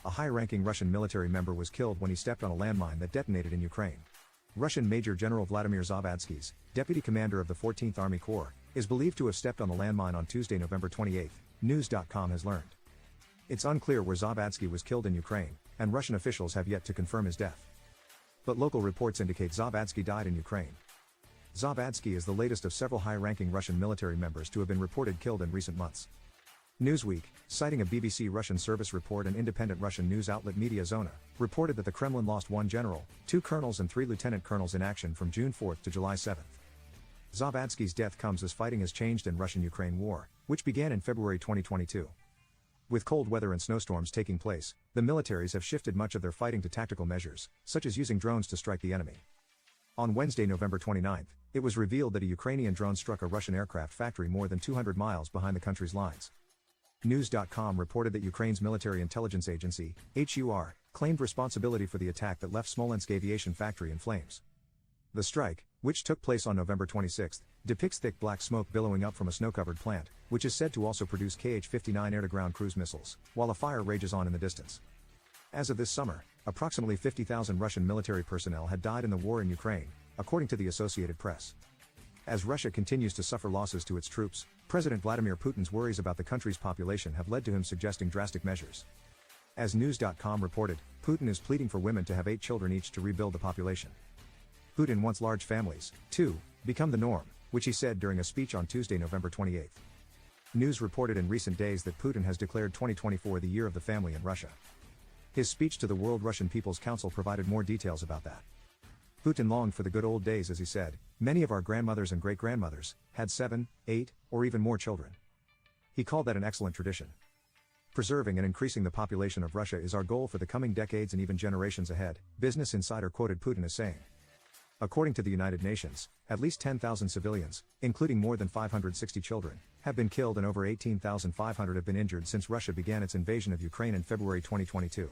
A high-ranking Russian military member was killed when he stepped on a landmine that detonated in Ukraine. Russian Major General Vladimir Zavadsky, deputy commander of the 14th Army Corps, is believed to have stepped on the landmine on Tuesday, November 28, News.com has learned. It's unclear where Zavadsky was killed in Ukraine, and Russian officials have yet to confirm his death. But local reports indicate Zavadsky died in Ukraine. Zavadsky is the latest of several high-ranking Russian military members to have been reported killed in recent months. Newsweek, citing a BBC Russian service report and independent Russian news outlet Media Zona, reported that the Kremlin lost 1 general, 2 colonels and 3 lieutenant colonels in action from June 4 to July 7. Zavadsky's death comes as fighting has changed in Russian-Ukraine war, which began in February 2022. With cold weather and snowstorms taking place, the militaries have shifted much of their fighting to tactical measures, such as using drones to strike the enemy. On Wednesday, November 29, it was revealed that a Ukrainian drone struck a Russian aircraft factory more than 200 miles behind the country's lines. News.com reported that Ukraine's military intelligence agency, HUR, claimed responsibility for the attack that left Smolensk aviation factory in flames. The strike, which took place on November 26, depicts thick black smoke billowing up from a snow-covered plant, which is said to also produce Kh-59 air-to-ground cruise missiles, while a fire rages on in the distance. As of this summer, approximately 50,000 Russian military personnel had died in the war in Ukraine, according to the Associated Press. As Russia continues to suffer losses to its troops, President Vladimir Putin's worries about the country's population have led to him suggesting drastic measures. As News.com reported, Putin is pleading for women to have 8 children each to rebuild the population. Putin wants large families, to become the norm, which he said during a speech on Tuesday, November 28. News reported in recent days that Putin has declared 2024 the year of the family in Russia. His speech to the World Russian People's Council provided more details about that. Putin longed for the good old days, as he said. Many of our grandmothers and great-grandmothers had 7, 8, or even more children. He called that an excellent tradition. Preserving and increasing the population of Russia is our goal for the coming decades and even generations ahead, Business Insider quoted Putin as saying. According to the United Nations, at least 10,000 civilians, including more than 560 children, have been killed and over 18,500 have been injured since Russia began its invasion of Ukraine in February 2022.